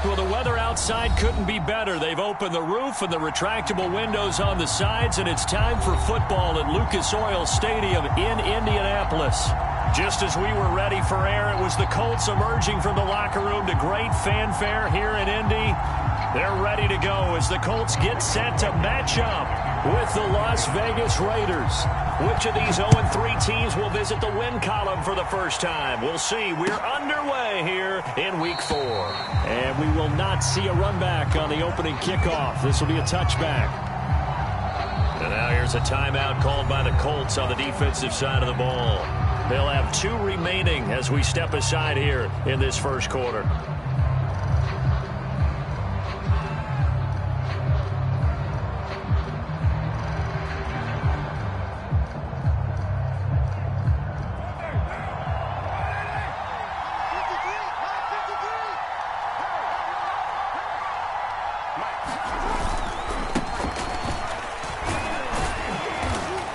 Well, the weather outside couldn't be better. They've opened the roof and the retractable windows on the sides, and it's time for football at Lucas Oil Stadium in Indianapolis. Just as we were ready for air, it was the Colts emerging from the locker room to great fanfare here in Indy. They're ready to go as the Colts get set to match up with the Las Vegas Raiders. Which of these 0-3 teams will visit the win column for the first time? We'll see. We're underway here in Week 4. And we will not see a run back on the opening kickoff. This will be a touchback. And now here's a timeout called by the Colts on the defensive side of the ball. They'll have 2 remaining as we step aside here in this first quarter.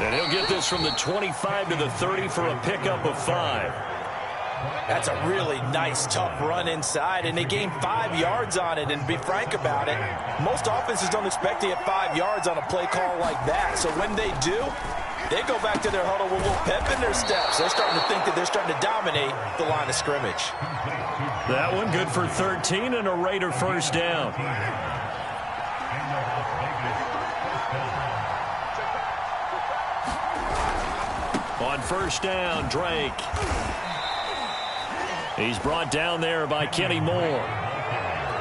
And he'll get this from the 25 to the 30 for a pickup of 5. That's a really nice, tough run inside, and they gained 5 yards on it. And to be frank about it, most offenses don't expect to get 5 yards on a play call like that. So when they do, they go back to their huddle with a little pep in their steps. They're starting to think that they're starting to dominate the line of scrimmage. That one good for 13 and a Raider first down. On first down, Drake. He's brought down there by Kenny Moore.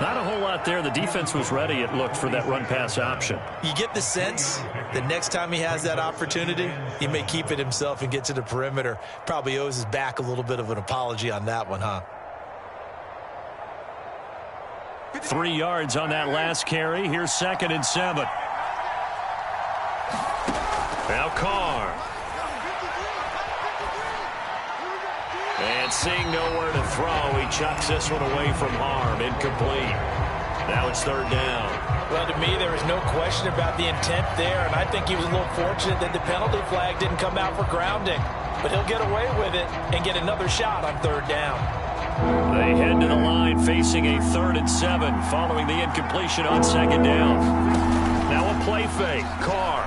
Not a whole lot there. The defense was ready, it looked, for that run-pass option. You get the sense that next time he has that opportunity, he may keep it himself and get to the perimeter. Probably owes his back a little bit of an apology on that one, huh? 3 yards on that last carry. Here's 2nd and 7. Now Carr. And seeing nowhere to throw, he chucks this one away from harm. Incomplete. Now it's 3rd down. Well, to me, there is no question about the intent there, and I think he was a little fortunate that the penalty flag didn't come out for grounding. But he'll get away with it and get another shot on 3rd down. They head to the line facing a 3rd and 7 following the incompletion on 2nd down. Now a play fake. Carr.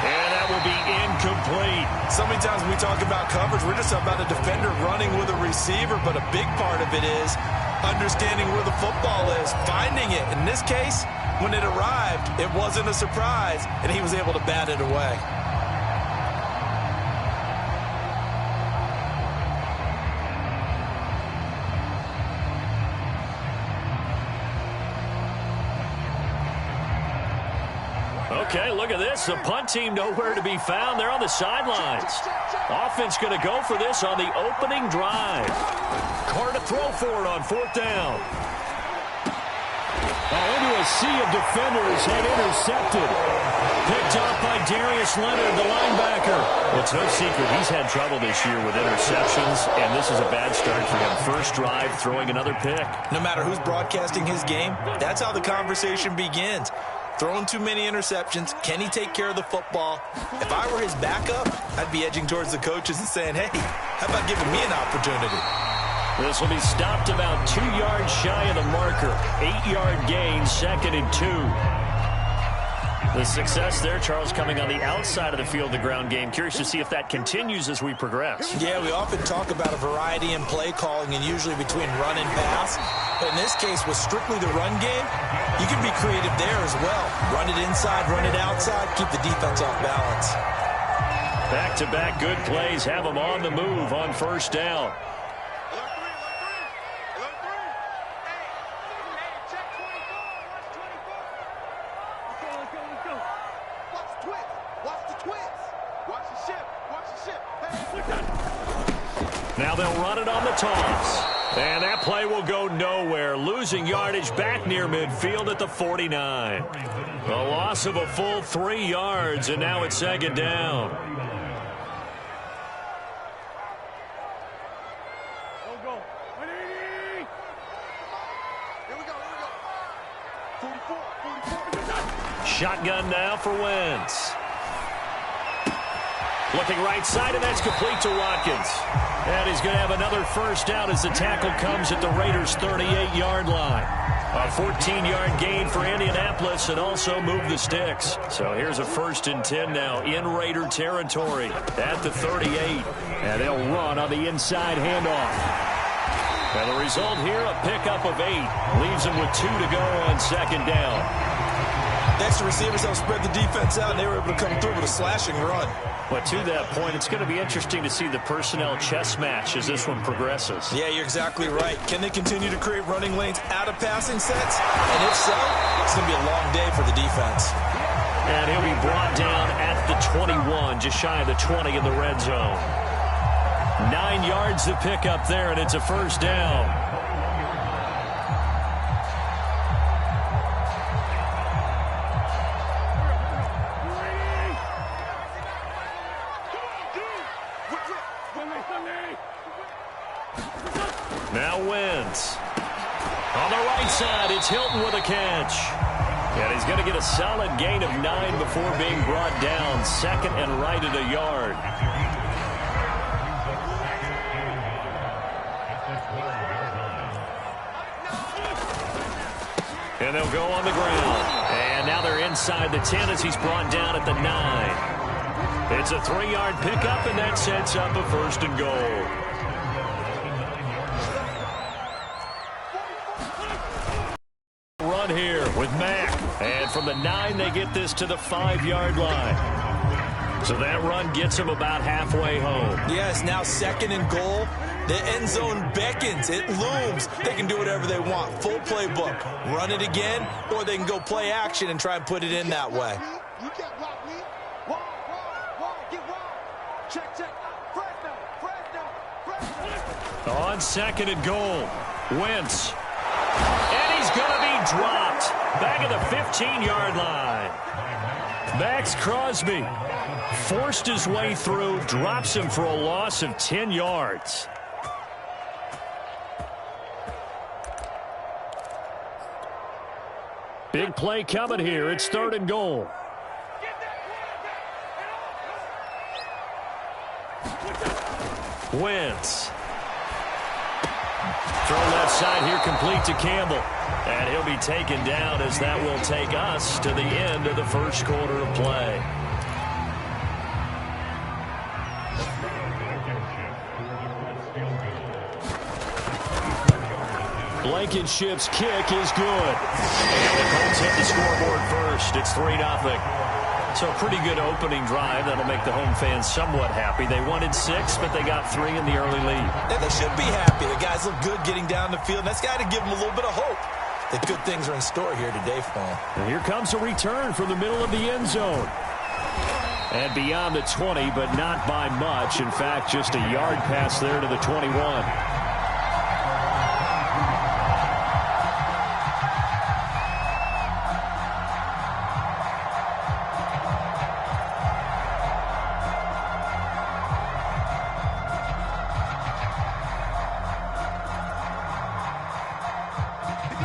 And that will be incomplete. So many times when we talk about coverage, we're just talking about a defender running with a receiver, but a big part of it is understanding where the football is, finding it. In this case, when it arrived, it wasn't a surprise, and he was able to bat it away. Okay, look at this. The punt team nowhere to be found. They're on the sidelines. Offense going to go for this on the opening drive. Carr to throw for it on 4th down. Into a sea of defenders and intercepted. Picked off by Darius Leonard, the linebacker. It's no secret he's had trouble this year with interceptions, and this is a bad start for him. First drive, throwing another pick. No matter who's broadcasting his game, that's how the conversation begins. Throwing too many interceptions. Can he take care of the football? If I were his backup, I'd be edging towards the coaches and saying, hey, how about giving me an opportunity? This will be stopped about 2 yards shy of the marker. 8-yard gain, 2nd and 2. The success there, Charles, coming on the outside of the field, the ground game. Curious to see if that continues as we progress. Yeah, we often talk about a variety in play calling and usually between run and pass. But in this case, with strictly the run game, you can be creative there as well. Run it inside, run it outside, keep the defense off balance. Back-to-back good plays have them on the move on 1st down. Now they'll run it on the toss. And that play will go nowhere. Losing yardage back near midfield at the 49. A loss of a full 3 yards, and now it's 2nd down. Shotgun now for Wentz. Looking right side, and that's complete to Watkins. And he's going to have another first down as the tackle comes at the Raiders' 38-yard line. A 14-yard gain for Indianapolis and also move the sticks. So here's a 1st and 10 now in Raider territory at the 38. And they'll run on the inside handoff. And the result here, a pickup of 8. Leaves them with 2 to go on 2nd down. Extra receivers helped spread the defense out, and they were able to come through with a slashing run. But to that point, it's going to be interesting to see the personnel chess match as this one progresses. Yeah, you're exactly right. Can they continue to create running lanes out of passing sets? And if so, it's going to be a long day for the defense. And he'll be brought down at the 21, just shy of the 20 in the red zone. 9 yards to pick up there, and it's a first down. Now Wentz. On the right side, it's Hilton with a catch. And he's going to get a solid gain of 9 before being brought down. 2nd and right at a yard. And they'll go on the ground. And now they're inside the 10 as he's brought down at the 9. It's a 3-yard pickup, and that sets up a 1st and goal. Run here with Mack. And from the 9, they get this to the 5-yard line. So that run gets them about halfway home. Yes, now 2nd and goal. The end zone beckons. It looms. They can do whatever they want. Full playbook. Run it again, or they can go play action and try and put it in that way. On 2nd and goal, Wentz. And he's going to be dropped back at the 15-yard line. Max Crosby forced his way through, drops him for a loss of 10 yards. Big play coming here. It's 3rd and goal. Wentz. Throw left side here, complete to Campbell. And he'll be taken down as that will take us to the end of the 1st quarter of play. Blankenship's kick is good. And the Colts hit the scoreboard first. It's 3-0. So a pretty good opening drive. That'll make the home fans somewhat happy. They wanted 6, but they got 3 in the early lead. And they should be happy. The guys look good getting down the field. That's got to give them a little bit of hope that good things are in store here today for them. And here comes a return from the middle of the end zone. And beyond the 20, but not by much. In fact, just a yard pass there to the 21.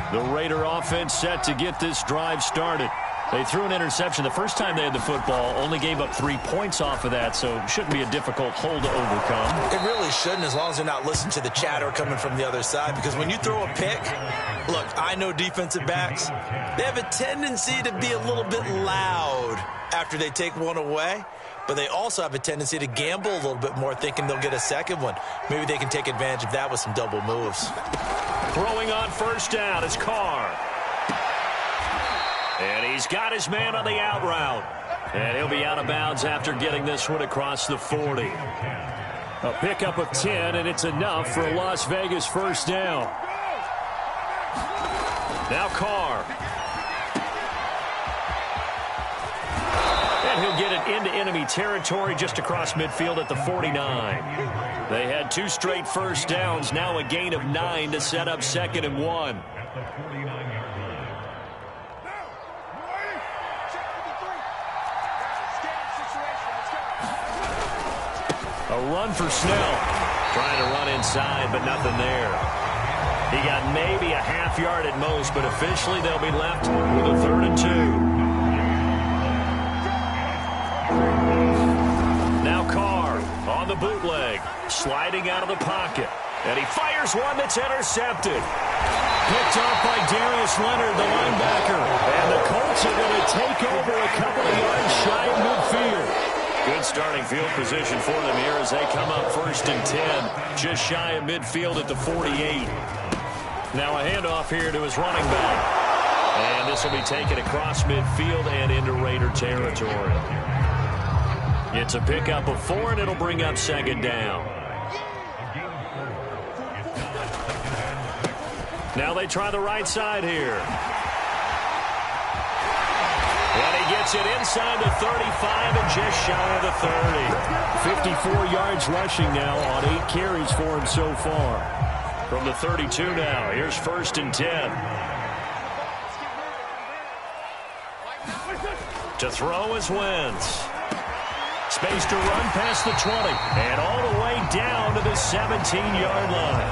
The Raider offense set to get this drive started. They threw an interception the first time they had the football, only gave up 3 points off of that, so it shouldn't be a difficult hole to overcome. It really shouldn't, as long as they're not listening to the chatter coming from the other side, because when you throw a pick, look, I know defensive backs, they have a tendency to be a little bit loud after they take one away, but they also have a tendency to gamble a little bit more, thinking they'll get a second one. Maybe they can take advantage of that with some double moves. Throwing on first down is Carr. And he's got his man on the out route. And he'll be out of bounds after getting this one across the 40. A pickup of 10, and it's enough for a Las Vegas first down. Now Carr. And he'll get it into enemy territory just across midfield at the 49. They had 2 straight first downs, now a gain of 9 to set up 2nd and 1. A run for Snell. Trying to run inside, but nothing there. He got maybe a half yard at most, but officially they'll be left with a 3rd and 2. Now Carr. bootleg. Sliding out of the pocket. And he fires one that's intercepted. Picked off by Darius Leonard, the linebacker. And the Colts are going to take over a couple of yards shy of midfield. Good starting field position for them here as they come up 1st and 10. Just shy of midfield at the 48. Now a handoff here to his running back. And this will be taken across midfield and into Raider territory. It's a pickup of 4, and it'll bring up 2nd down. Now they try the right side here. And he gets it inside the 35 and just shy of the 30. 54 yards rushing now on 8 carries for him so far. From the 32 now, here's 1st and 10. To throw is Wentz. Space to run past the 20. And all the way down to the 17-yard line.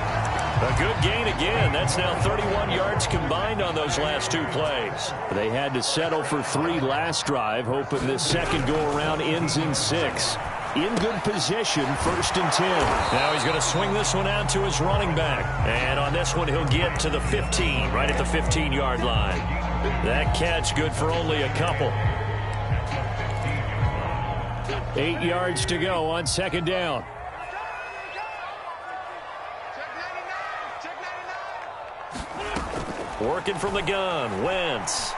A good gain again. That's now 31 yards combined on those last 2 plays. They had to settle for 3 last drive, hoping this second go-around ends in 6. In good position, 1st and 10. Now he's going to swing this one out to his running back. And on this one, he'll get to the 15, right at the 15-yard line. That catch good for only a couple. 8 yards to go on 2nd down. Working from the gun, Wentz.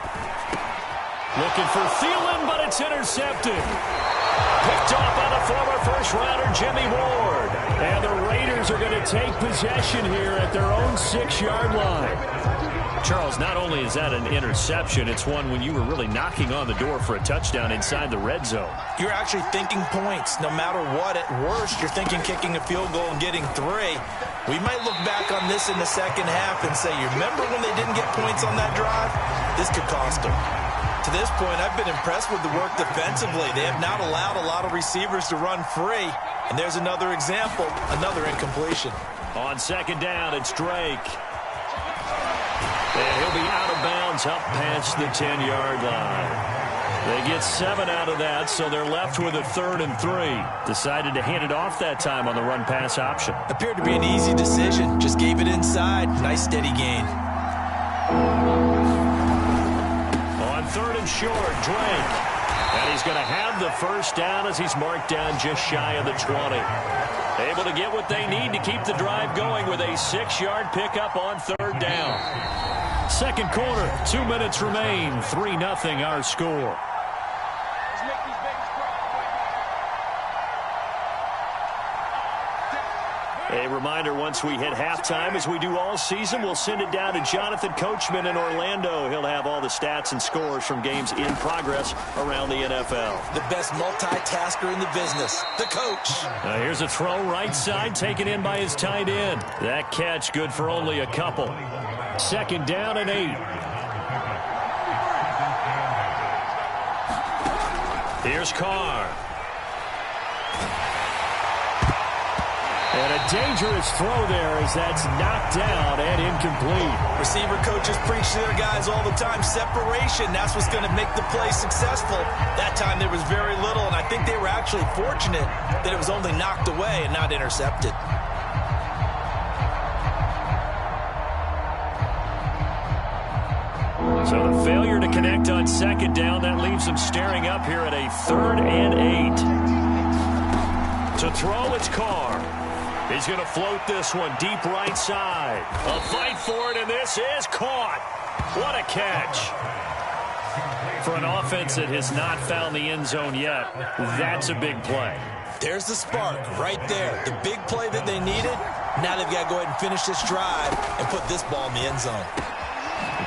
Looking for Thielen, but it's intercepted. Picked off by the former first-rounder Jimmy Ward. And the Raiders are going to take possession here at their own 6-yard line. Charles, not only is that an interception, it's one when you were really knocking on the door for a touchdown inside the red zone. You're actually thinking points. No matter what, at worst, you're thinking kicking a field goal and getting 3. We might look back on this in the second half and say, you remember when they didn't get points on that drive? This could cost them. To this point, I've been impressed with the work defensively. They have not allowed a lot of receivers to run free. And there's another example, another incompletion. On 2nd down, it's Drake. And he'll be out of bounds up past the 10-yard line. They get 7 out of that, so they're left with a 3rd and 3. Decided to hand it off that time on the run-pass option. Appeared to be an easy decision. Just gave it inside. Nice steady gain. On 3rd and short, Drake. And he's going to have the 1st down as he's marked down just shy of the 20. Able to get what they need to keep the drive going with a 6-yard pickup on 3rd down. Second quarter, 2 minutes remain. 3-0 our score. A reminder, once we hit halftime, as we do all season, we'll send it down to Jonathan Coachman in Orlando. He'll have all the stats and scores from games in progress around the NFL. The best multitasker in the business, the coach. Here's a throw right side, taken in by his tight end. That catch good for only a couple. 2nd down and 8. Here's Carr. And a dangerous throw there as that's knocked down and incomplete. Receiver coaches preach to their guys all the time. Separation, that's what's going to make the play successful. That time there was very little, and I think they were actually fortunate that it was only knocked away and not intercepted. So the failure to connect on 2nd down, that leaves them staring up here at a 3rd and 8. To throw, it's Carr. He's going to float this one deep right side. A fight for it, and this is caught. What a catch. For an offense that has not found the end zone yet, that's a big play. There's the spark right there. The big play that they needed. Now they've got to go ahead and finish this drive and put this ball in the end zone.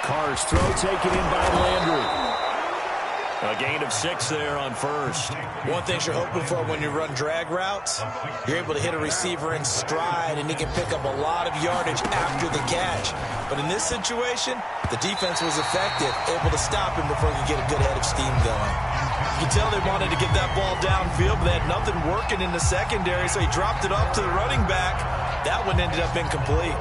Carr's throw taken in by Landry. A gain of 6 there on 1st. One thing you're hoping for when you run drag routes, you're able to hit a receiver in stride, and he can pick up a lot of yardage after the catch. But in this situation, the defense was effective, able to stop him before he could get a good head of steam going. You can tell they wanted to get that ball downfield, but they had nothing working in the secondary, so he dropped it off to the running back. That one ended up incomplete.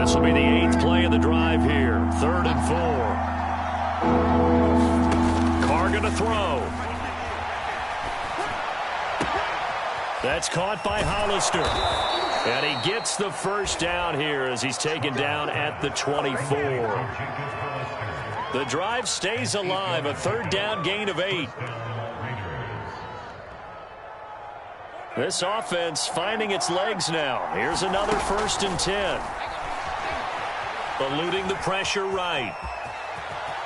This This will be the 8th play of the drive here. 3rd and 4. Carr going to throw. That's caught by Hollister. And he gets the first down here as he's taken down at the 24. The drive stays alive. A 3rd down gain of 8. This offense finding its legs now. Here's another 1st and 10. Eluding the pressure right.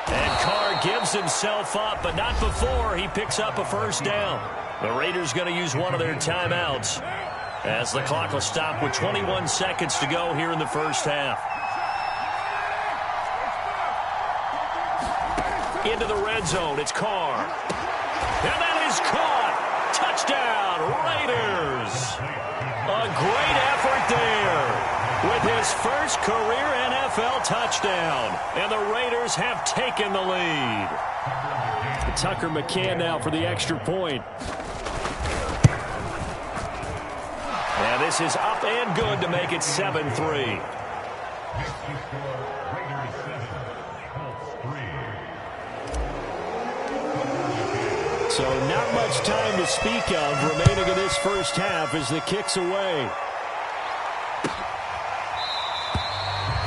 And Carr gives himself up, but not before he picks up a 1st down. The Raiders going to use one of their timeouts as the clock will stop with 21 seconds to go here in the 1st half. Into the red zone. It's Carr. And that is caught. Touchdown, Raiders. A great effort there with his first career NFL touchdown. And the Raiders have taken the lead. Tucker McCann now for the extra point. And this is up and good to make it 7-3. So not much time to speak of remaining in this 1st half as the kick's away.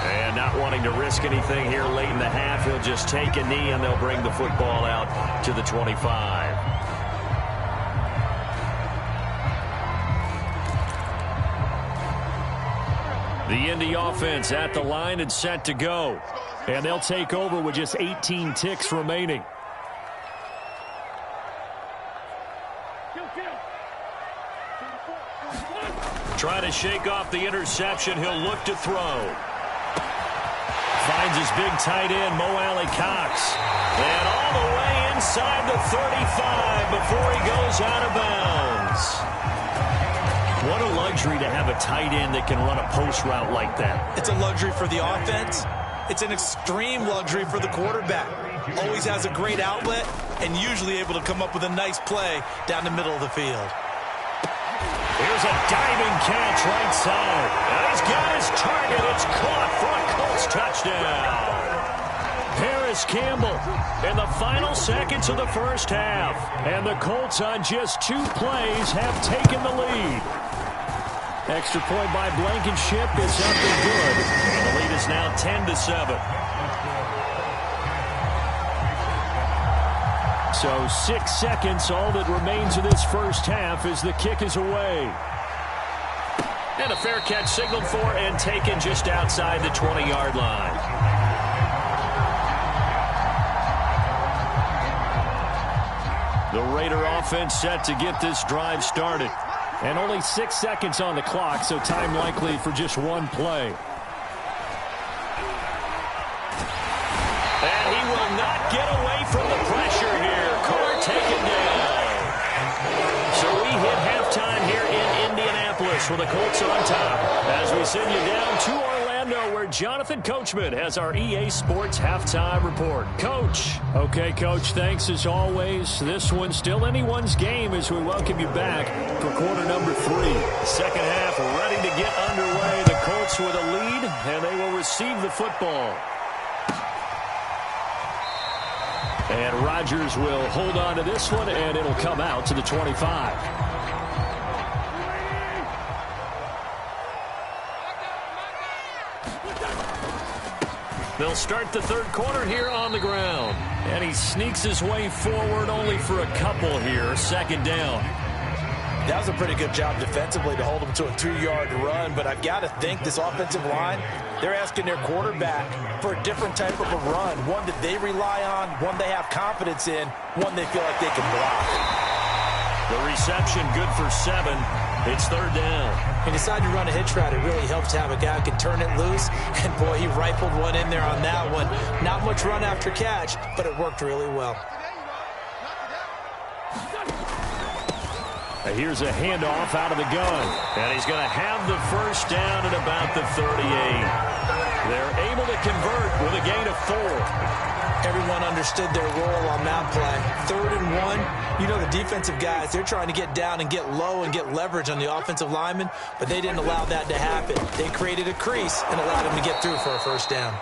And not wanting to risk anything here late in the half, he'll just take a knee and they'll bring the football out to the 25. The Indy offense at the line and set to go. And they'll take over with just 18 ticks remaining. Trying to shake off the interception. He'll look to throw. Finds his big tight end, Mo Alley-Cox. And all the way inside the 35 before he goes out of bounds. What a luxury to have a tight end that can run a post route like that. It's a luxury for the offense. It's an extreme luxury for the quarterback. Always has a great outlet and usually able to come up with a nice play down the middle of the field. Here's a diving catch right side. And he's got his target. It's caught for a Colts touchdown. Paris Campbell in the final seconds of the 1st half. And the Colts on just 2 plays have taken the lead. Extra point by Blankenship is up and good. And the lead is now 10-7. So 6 seconds, all that remains of this 1st half as the kick is away. And a fair catch signaled for and taken just outside the 20-yard line. The Raider offense set to get this drive started. And only 6 seconds on the clock, so time likely for just 1 play. And he will not get away from the pressure here. Carr taken down. So we hit halftime here in Indianapolis with the Colts on top. As we send you down to Orlando where Jonathan Coachman has our EA Sports halftime report. Coach. Okay, Coach, thanks as always. This one's still anyone's game as we welcome you back for quarter number 3. Second half ready to get underway. The Colts with a lead, and they will receive the football. And Rodgers will hold on to this one, and it'll come out to the 25. They'll start the 3rd quarter here on the ground. And he sneaks his way forward only for a couple here. 2nd down. That was a pretty good job defensively to hold him to a 2-yard run, but I've got to think this offensive line, they're asking their quarterback for a different type of a run, one that they rely on, one they have confidence in, one they feel like they can block. The reception good for 7. It's 3rd down. He decided to run a hitch route. It really helps to have a guy who can turn it loose, and boy, he rifled one in there on that one. Not much run after catch, but it worked really well. Here's a handoff out of the gun. And he's going to have the first down at about the 38. They're able to convert with a gain of 4. Everyone understood their role on that play. 3rd and 1, you know the defensive guys, they're trying to get down and get low and get leverage on the offensive linemen, but they didn't allow that to happen. They created a crease and allowed them to get through for a first down.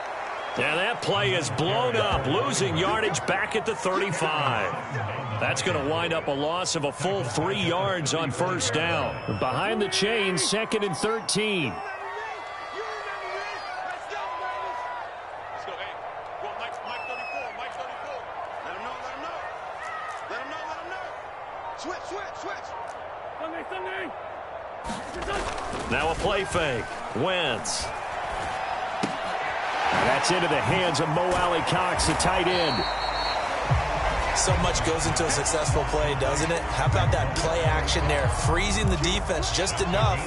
Yeah, that play is blown up, losing yardage back at the 35. That's going to wind up a loss of a full 3 yards on first down. Behind the chains, 2nd and 13. Now a play fake. Wentz. That's into the hands of Mo Alley-Cox, the tight end. So much goes into a successful play, doesn't it? How about that play action there? Freezing the defense just enough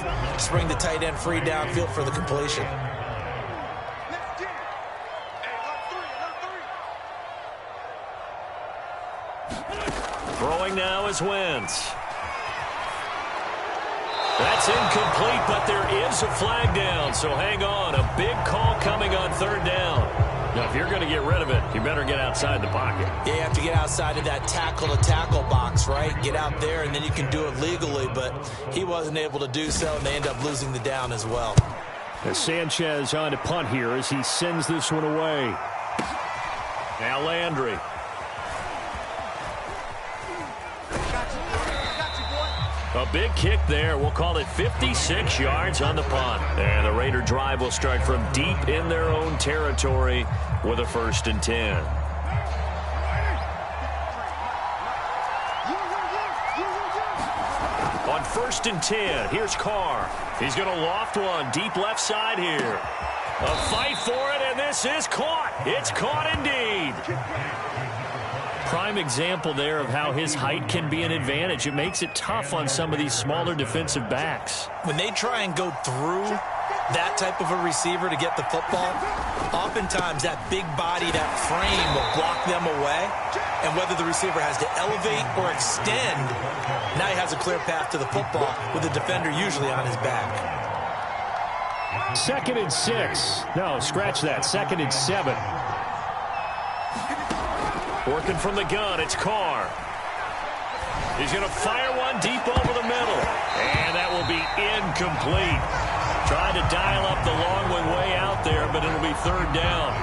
to bring the tight end free downfield for the completion. Throwing now is Wentz. That's incomplete, but there is a flag down, so hang on. A big call coming on 3rd down. Now, if you're going to get rid of it, you better get outside the pocket. Yeah, you have to get outside of that tackle-to-tackle box, right? Get out there, and then you can do it legally, but he wasn't able to do so, and they end up losing the down as well. As Sanchez on to punt here as he sends this one away. Now Landry. A big kick there. We'll call it 56 yards on the punt. And the Raider drive will start from deep in their own territory with a 1st and 10. On 1st and 10, here's Carr. He's going to loft one deep left side here. A fight for it, and this is caught. It's caught indeed. Prime example there of how his height can be an advantage. It makes it tough on some of these smaller defensive backs. When they try and go through that type of a receiver to get the football, oftentimes that big body, that frame will block them away. And whether the receiver has to elevate or extend, now he has a clear path to the football with the defender usually on his back. 2nd and 6. No, scratch that. 2nd and 7. Working from the gun, it's Carr. He's going to fire one deep over the middle. And that will be incomplete. Trying to dial up the long one way out there, but it'll be 3rd down.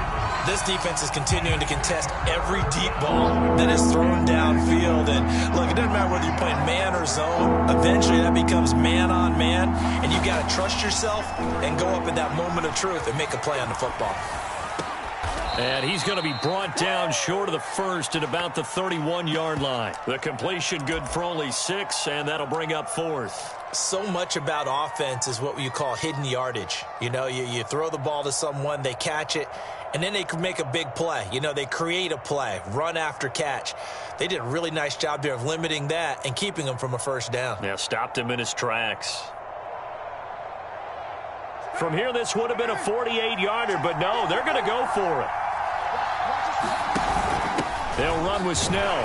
This defense is continuing to contest every deep ball that is thrown downfield. And look, it doesn't matter whether you're playing man or zone. Eventually that becomes man on man. And you've got to trust yourself and go up in that moment of truth and make a play on the football. And he's going to be brought down short of the 1st at about the 31-yard line. The completion good for only 6, and that'll bring up 4th. So much about offense is what you call hidden yardage. You know, you throw the ball to someone, they catch it, and then they can make a big play. You know, they create a play, run after catch. They did a really nice job there of limiting that and keeping him from a 1st down. Yeah, stopped him in his tracks. From here, this would have been a 48-yarder, but no, they're going to go for it. They'll run with Snell.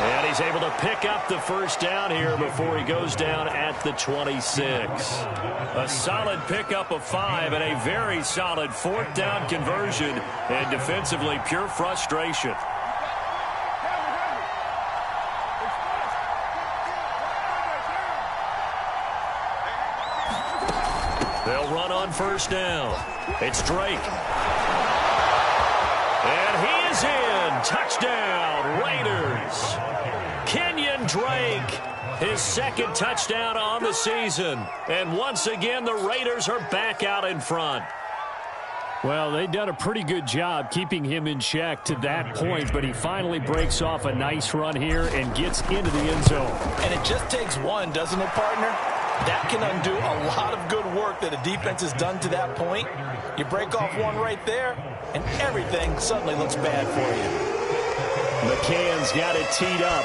And he's able to pick up the 1st down here before he goes down at the 26. A solid pickup of 5 and a very solid 4th down conversion. And defensively, pure frustration. They'll run on 1st down. It's Drake. And he is in. Touchdown, Raiders. Kenyon Drake, his 2nd touchdown on the season. And once again, the Raiders are back out in front. Well, they've done a pretty good job keeping him in check to that point, but he finally breaks off a nice run here and gets into the end zone. And it just takes one, doesn't it, partner? That can undo a lot of good work that a defense has done to that point. You break off one right there, and everything suddenly looks bad for you. McCann's got it teed up.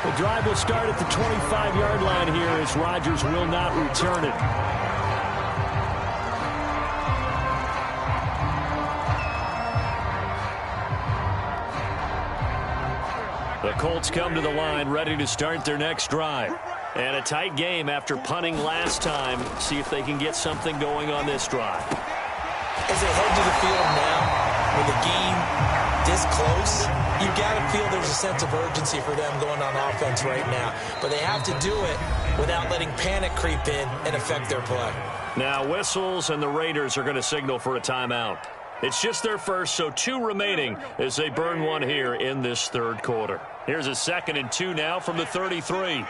The drive will start at the 25-yard line here as Rodgers will not return it. The Colts come to the line ready to start their next drive. And a tight game after punting last time. See if they can get something going on this drive. As they head to the field now, with the game this close, you've got to feel there's a sense of urgency for them going on offense right now. But they have to do it without letting panic creep in and affect their play. Now whistles, and the Raiders are going to signal for a timeout. It's just their first, so 2 remaining as they burn one here in this third quarter. Here's a 2nd and 2 now from the 33.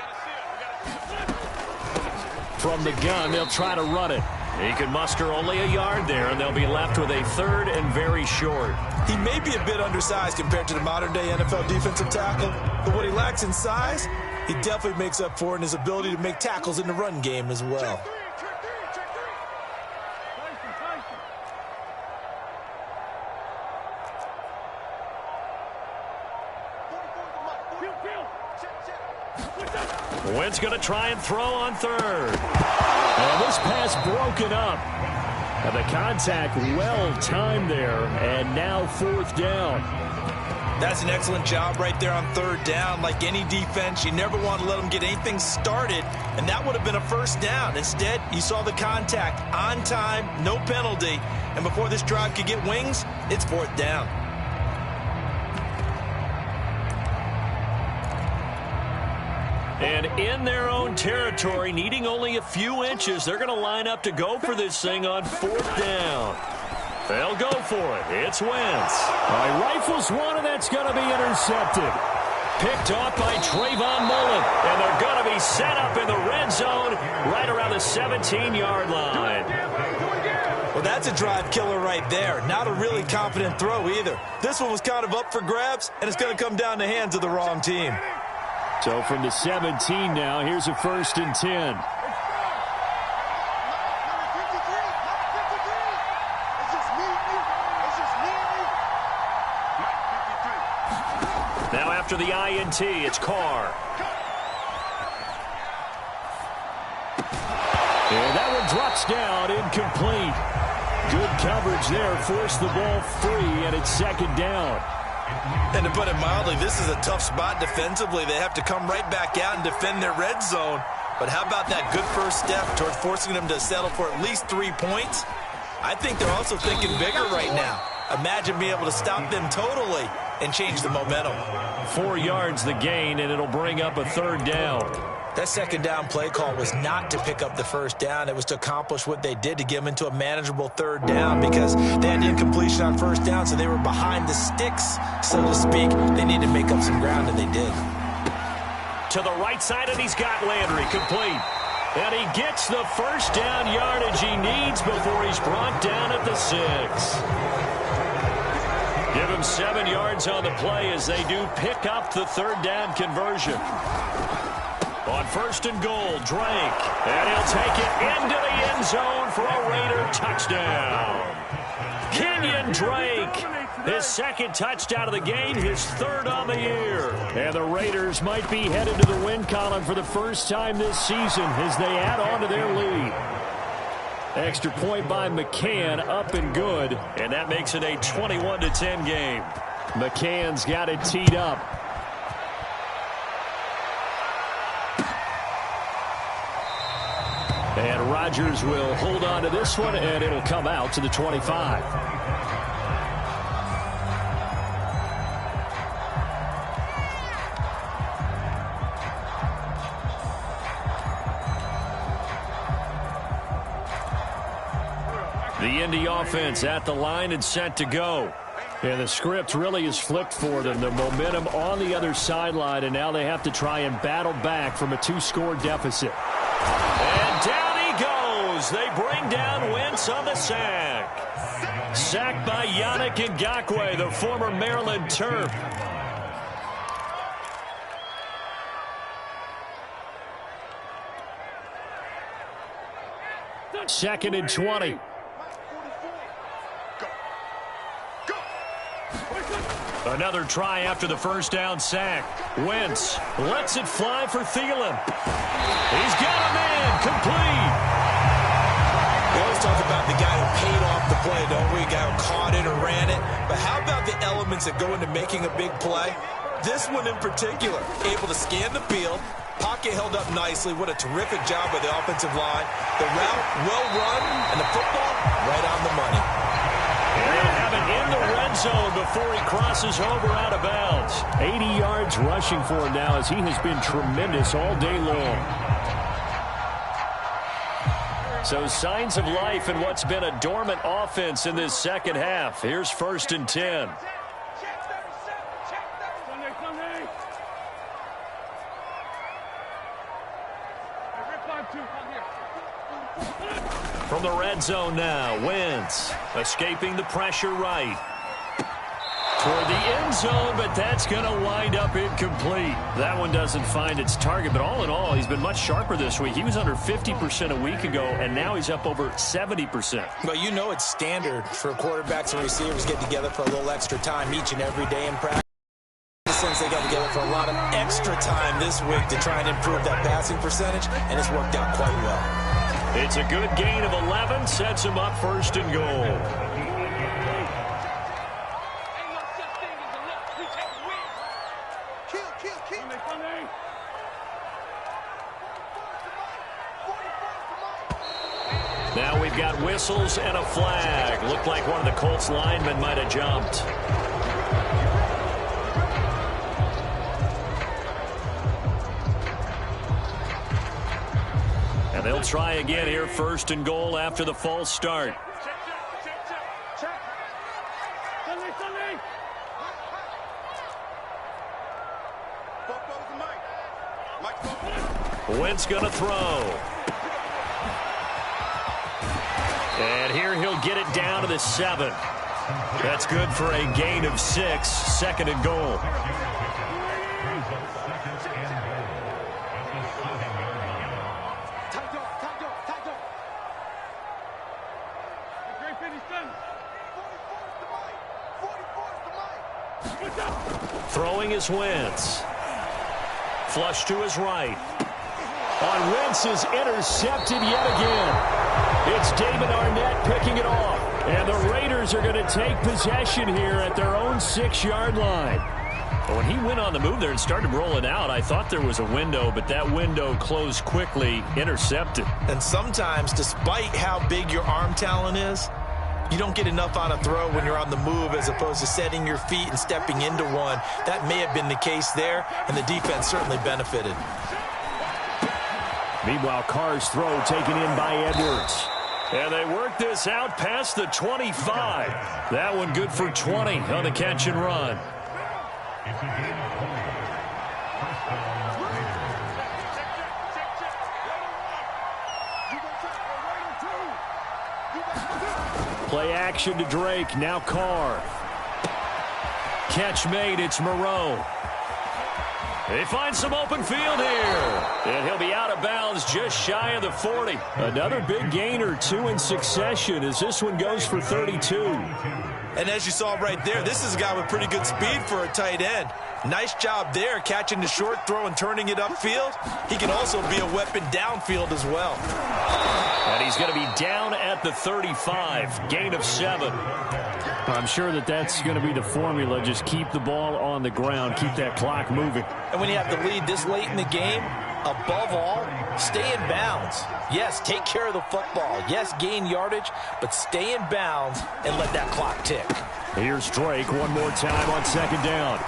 From the gun, they'll try to run it. He can muster only a yard there, and they'll be left with a 3rd and very short. He may be a bit undersized compared to the modern-day NFL defensive tackle, but what he lacks in size, he definitely makes up for in his ability to make tackles in the run game as well. Wentz going to try and throw on 3rd. And this pass broken up. And the contact well-timed there, and now 4th down. That's an excellent job right there on 3rd down. Like any defense, you never want to let them get anything started, and that would have been a 1st down. Instead, you saw the contact on time, no penalty, and before this drive could get wings, it's 4th down. And in their own territory, needing only a few inches, they're going to line up to go for this thing on 4th down. They'll go for it. It's Wentz. He rifles one, and that's going to be intercepted. Picked off by Trayvon Mullen, and they're going to be set up in the red zone right around the 17-yard line. Well, that's a drive killer right there. Not a really confident throw either. This one was kind of up for grabs, and it's going to come down the hands of the wrong team. So from the 17 now, here's a 1st and 10. Now after the INT, it's Carr. And that one drops down, incomplete. Good coverage there, forced the ball free, and it's 2nd down. And to put it mildly, this is a tough spot defensively. They have to come right back out and defend their red zone. But how about that good first step towards forcing them to settle for at least 3 points? I think they're also thinking bigger right now. Imagine being able to stop them totally and change the momentum. 4 yards the gain, and it'll bring up a 3rd down. That 2nd down play call was not to pick up the 1st down. It was to accomplish what they did, to get them into a manageable 3rd down, because they had incompletion on 1st down, so they were behind the sticks, so to speak. They needed to make up some ground, and they did. To the right side, and he's got Landry complete. And he gets the 1st down yardage he needs before he's brought down at the 6. Give him 7 yards on the play as they do pick up the 3rd down conversion. On 1st and goal, Drake. And he'll take it into the end zone for a Raider touchdown. Kenyon Drake, his 2nd touchdown of the game, his 3rd on the year. And the Raiders might be headed to the win column for the first time this season as they add on to their lead. Extra point by McCann, up and good. And that makes it a 21-10 game. McCann's got it teed up. And Rodgers will hold on to this one, and it'll come out to the 25. The Indy offense at the line and set to go. And the script really is flipped for them. The momentum on the other sideline, and now they have to try and battle back from a 2-score deficit. And down he goes. They bring down Wentz on the sack. Sacked by Yannick Ngakoue, the former Maryland Terp. Second and 20. Another try after the 1st down sack. Wentz lets it fly for Thielen. He's got him in, complete. We always talk about the guy who paid off the play, don't we? The guy who caught it or ran it. But how about the elements that go into making a big play? This one in particular, able to scan the field, Pocket held up nicely. What a terrific job by the offensive line. The route well run, and the football right on the money. And they'll have it in the red zone before he crosses over out of bounds. 80 yards rushing for him now as he has been tremendous all day long. So signs of life in what's been a dormant offense in this second half. Here's 1st and 10. From the red zone now, Wentz escaping the pressure right. Toward the end zone, but that's going to wind up incomplete. That one doesn't find its target, but all in all, he's been much sharper this week. He was under 50% a week ago, and now he's up over 70%. Well, you know it's standard for quarterbacks and receivers getting together for a little extra time each and every day in practice. Since they got together for a lot of extra time this week to try and improve that passing percentage, and it's worked out quite well. It's a good gain of 11, sets him up 1st and goal. Now we've got whistles and a flag. Looked like one of the Colts linemen might have jumped. And they'll try again here, 1st and goal after the false start. Wentz gonna throw. And here he'll get it down to the 7. That's good for a gain of 6, 2nd and goal. Throwing is Wentz. Flush to his right. On Wentz is intercepted yet again. It's David Arnett picking it off. And the Raiders are going to take possession here at their own 6-yard line. But when he went on the move there and started rolling out, I thought there was a window, but that window closed quickly, intercepted. And sometimes, despite how big your arm talent is, you don't get enough on a throw when you're on the move as opposed to setting your feet and stepping into one. That may have been the case there, and the defense certainly benefited. Meanwhile, Carr's throw taken in by Edwards. And they work this out past the 25. That one good for 20 on the catch and run. Play action to Drake. Now Carr. Catch made. It's Moreau. They find some open field here. And he'll be out of bounds just shy of the 40. Another big gain or 2 in succession as this one goes for 32. And as you saw right there, this is a guy with pretty good speed for a tight end. Nice job there catching the short throw and turning it upfield. He can also be a weapon downfield as well. And he's going to be down at the 35. Gain of 7. I'm sure that's going to be the formula. Just keep the ball on the ground. Keep that clock moving. And when you have the lead this late in the game, above all, stay in bounds. Yes, take care of the football. Yes, gain yardage, but stay in bounds and let that clock tick. Here's Drake one more time on 2nd down.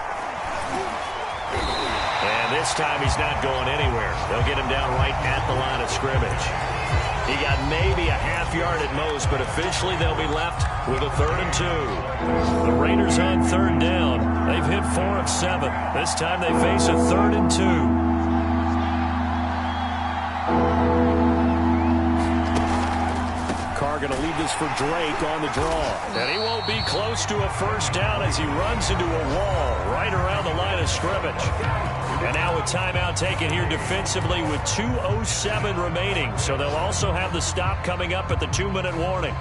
And this time he's not going anywhere. They'll get him down right at the line of scrimmage. He got maybe a half yard at most, but officially they'll be left with a 3rd and 2. The Raiders on 3rd down. They've hit 4 of 7. This time they face a 3rd and 2. Carr going to leave this for Drake on the draw. And he won't be close to a 1st down as he runs into a wall right around the line of scrimmage. And now a timeout taken here defensively with 2:07 remaining. So they'll also have the stop coming up at the 2-minute warning.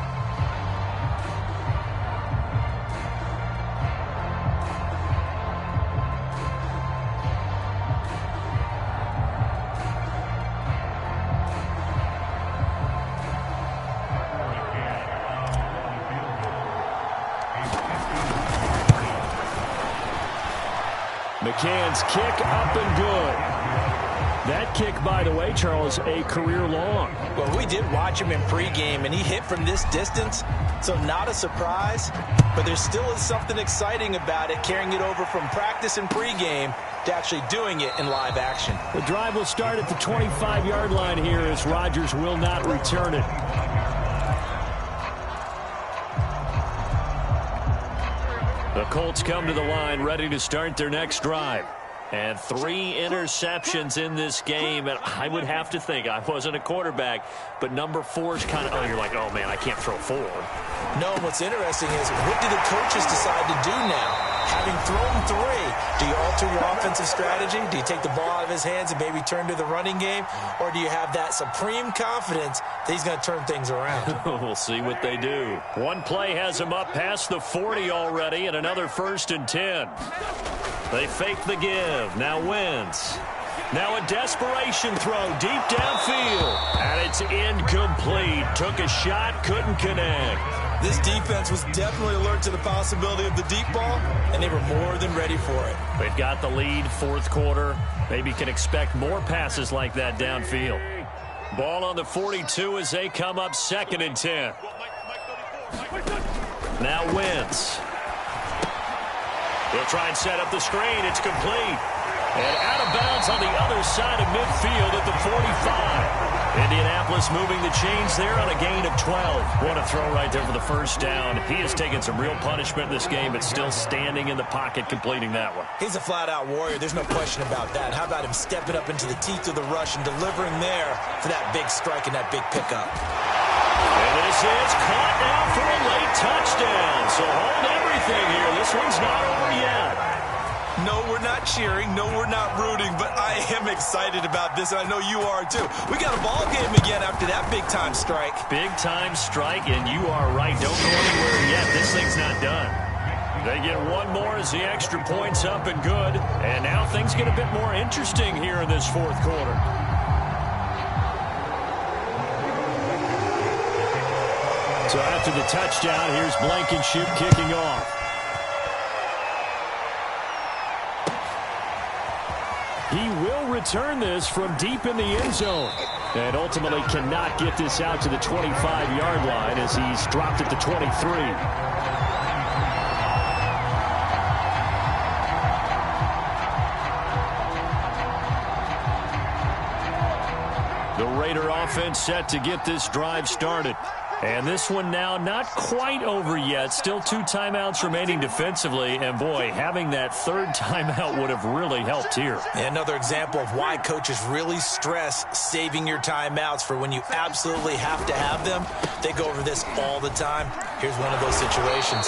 McCann's kick up and good. That kick, by the way, Charles, a career long. Well, we did watch him in pregame, and he hit from this distance, so not a surprise. But there still is something exciting about it, carrying it over from practice and pregame to actually doing it in live action. The drive will start at the 25-yard line here as Rodgers will not return it. The Colts come to the line ready to start their next drive. And 3 interceptions in this game. And I would have to think, I wasn't a quarterback, but number 4 is kind of, you're like, oh, man, I can't throw 4. No, what's interesting is what do the coaches decide to do now? Having thrown 3, do you alter your offensive strategy? Do you take the ball out of his hands and maybe turn to the running game? Or do you have that supreme confidence that he's going to turn things around? We'll see what they do. One play has him up past the 40 already, and another 1st and 10. They fake the give. Now Wentz. Now a desperation throw deep downfield. And it's incomplete. Took a shot, couldn't connect. This defense was definitely alert to the possibility of the deep ball, and they were more than ready for it. They've got the lead, 4th quarter. Maybe can expect more passes like that downfield. Ball on the 42 as they come up 2nd and 10. Now Wentz. He'll try and set up the screen. It's complete. And out of bounds on the other side of midfield at the 45. Indianapolis moving the chains there on a gain of 12. What a throw right there for the 1st down. He has taken some real punishment in this game, but still standing in the pocket completing that one. He's a flat-out warrior. There's no question about that. How about him stepping up into the teeth of the rush and delivering there for that big strike and that big pickup? And this is caught now for a late touchdown. So hold everything here. This one's not over yet. No, we're not cheering. No, we're not rooting. But I am excited about this, and I know you are too. We got a ball game again after that big-time strike. Big-time strike, and you are right. Don't go anywhere yet. This thing's not done. They get one more as the extra point's up and good. And now things get a bit more interesting here in this 4th quarter. So after the touchdown, here's Blankenship kicking off. He will return this from deep in the end zone. And ultimately cannot get this out to the 25-yard line as he's dropped at the 23. The Raider offense set to get this drive started. And this one now not quite over yet. Still 2 timeouts remaining defensively. And, boy, having that 3rd timeout would have really helped here. Another example of why coaches really stress saving your timeouts for when you absolutely have to have them. They go over this all the time. Here's one of those situations.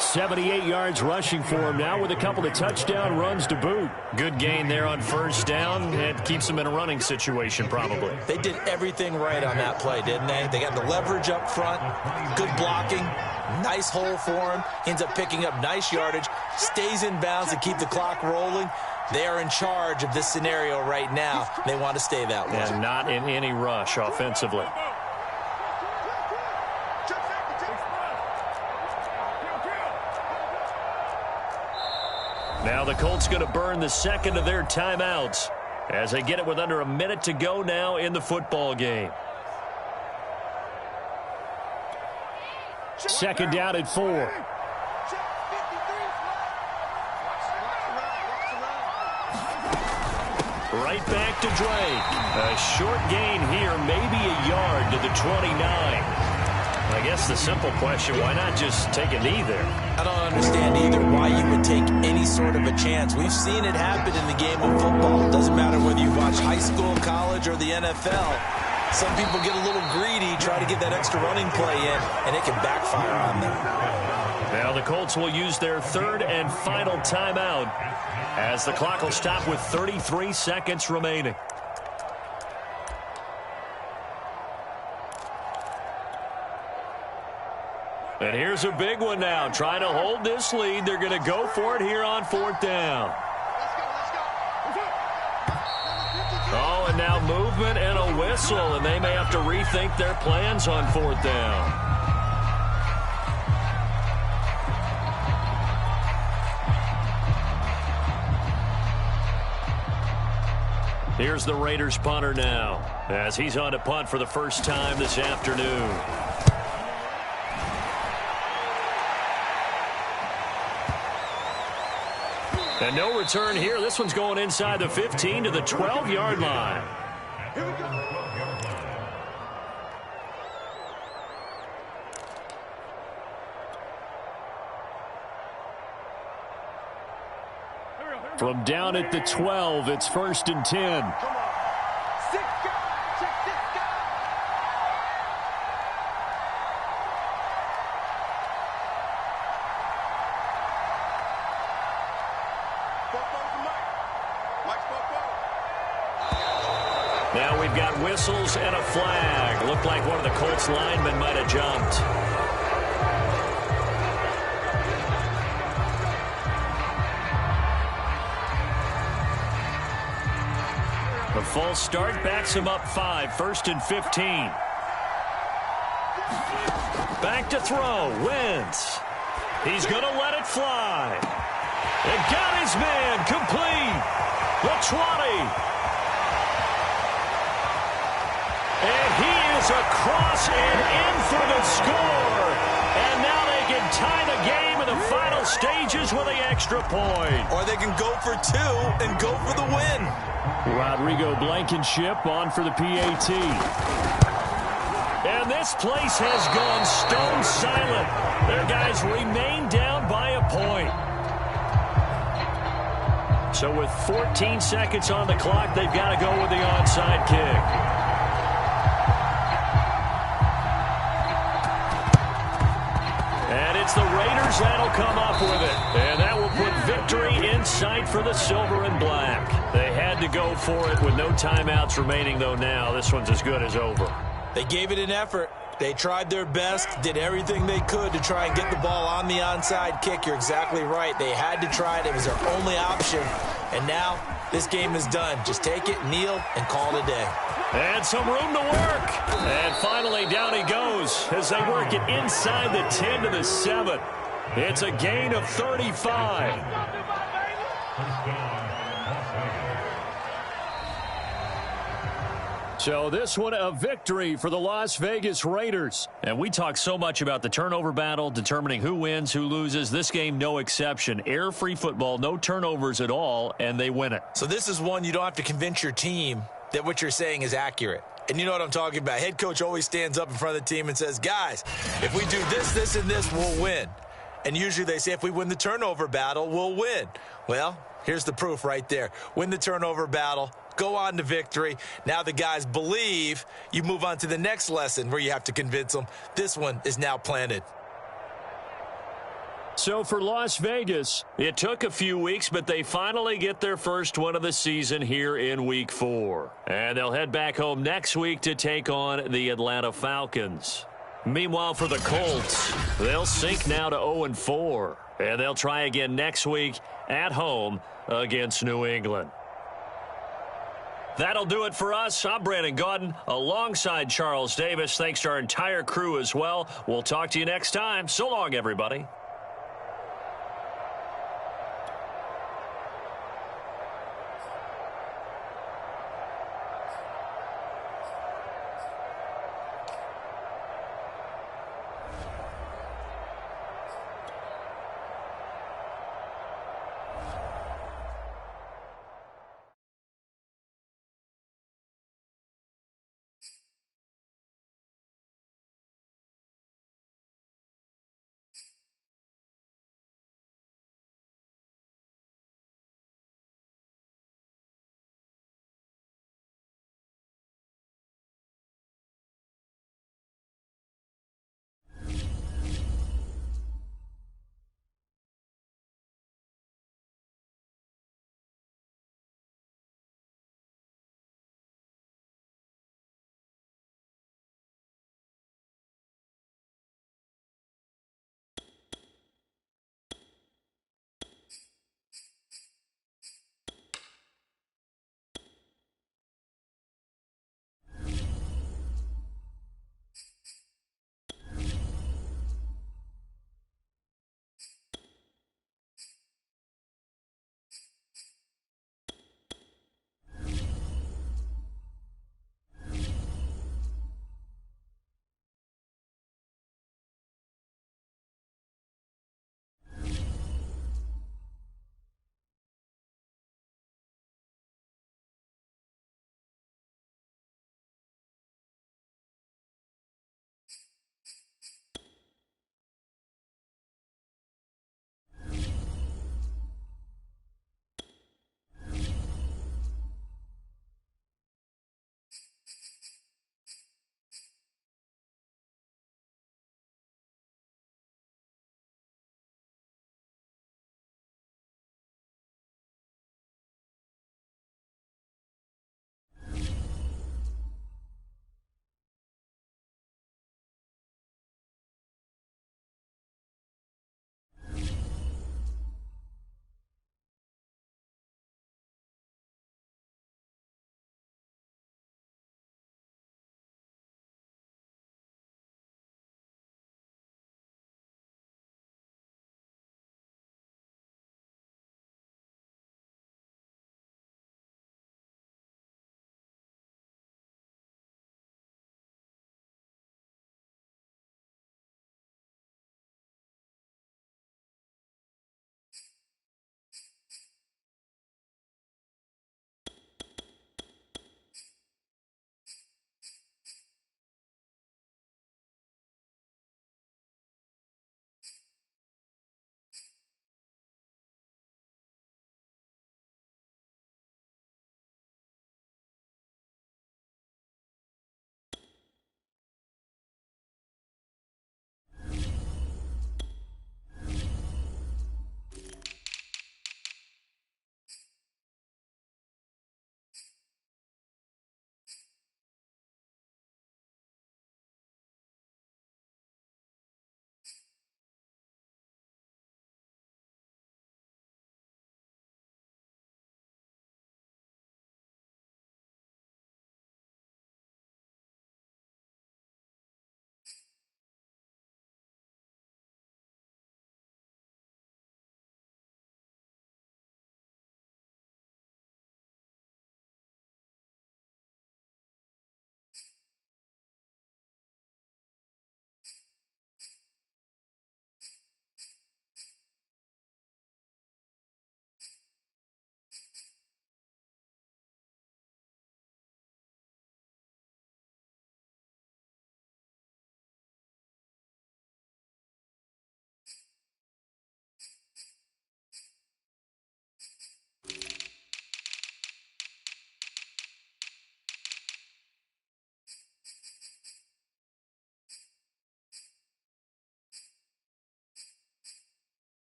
78 yards rushing for him now with a couple of touchdown runs to boot. Good gain there on 1st down. It keeps him in a running situation probably. They did everything right on that play, didn't they? They got the leverage up front, good blocking, nice hole for him. He ends up picking up nice yardage, stays in bounds to keep the clock rolling. They are in charge of this scenario right now. They want to stay that way. And not in any rush offensively. Now the Colts going to burn the 2nd of their timeouts as they get it with under a minute to go now in the football game. 2nd down at 4. Right back to Drake. A short gain here, maybe a yard to the 29. I guess the simple question, why not just take a knee there? I don't understand either why you would take any sort of a chance. We've seen it happen in the game of football. It doesn't matter whether you watch high school, college, or the NFL. Some people get a little greedy, try to get that extra running play in, and it can backfire on them. Now the Colts will use their 3rd and final timeout as the clock will stop with 33 seconds remaining. And here's a big one now. Trying to hold this lead. They're going to go for it here on 4th down. Oh, and now movement and a whistle, and they may have to rethink their plans on 4th down. Here's the Raiders punter now, as he's on to punt for the first time this afternoon. And no return here. This one's going inside the 15 to the 12-yard line. Here we go. From down at the 12, it's 1st and 10. Come on. 6 guys. Check 6 guys. Now we've got whistles and a flag. Looked like one of the Colts linemen might have jumped. The false start backs him up 5, 1st and 15. Back to throw, Wentz. He's going to let it fly. And got his man complete. The 20. And he is across and in for the score. And now they can tie the game in the final stages with the extra point. Or they can go for 2 and go for the win. Rodrigo Blankenship on for the PAT. And this place has gone stone silent. Their guys remain down by a point. So with 14 seconds on the clock, they've got to go with the onside kick. And it's the Raiders that'll come up with it. And that will put victory in sight for the silver and black. They had to go for it with no timeouts remaining, though now this one's as good as over. They gave it an effort. They tried their best, did everything they could to try and get the ball on the onside kick. You're exactly right. They had to try it. It was their only option. And now this game is done. Just take it, kneel, and call it a day. And some room to work. And finally down he goes as they work it inside the 10 to the 7. It's a gain of 35. So this one a victory for the Las Vegas Raiders. And we talk so much about the turnover battle, determining who wins, who loses. This game, no exception. Air-free football, no turnovers at all, and they win it. So this is one you don't have to convince your team that what you're saying is accurate. And you know what I'm talking about. Head coach always stands up in front of the team and says, guys, if we do this, this, and this, we'll win. And usually they say if we win the turnover battle, we'll win. Well, here's the proof right there. Win the turnover battle. Go on to victory. Now the guys believe. You move on to the next lesson where you have to convince them. This one is now planted. So for Las Vegas, it took a few weeks, but they finally get their first one of the season here in Week 4. And they'll head back home next week to take on the Atlanta Falcons. Meanwhile, for the Colts, they'll sink now to 0-4. And they'll try again next week at home against New England. That'll do it for us. I'm Brandon Gaudin alongside Charles Davis. Thanks to our entire crew as well. We'll talk to you next time. So long, everybody.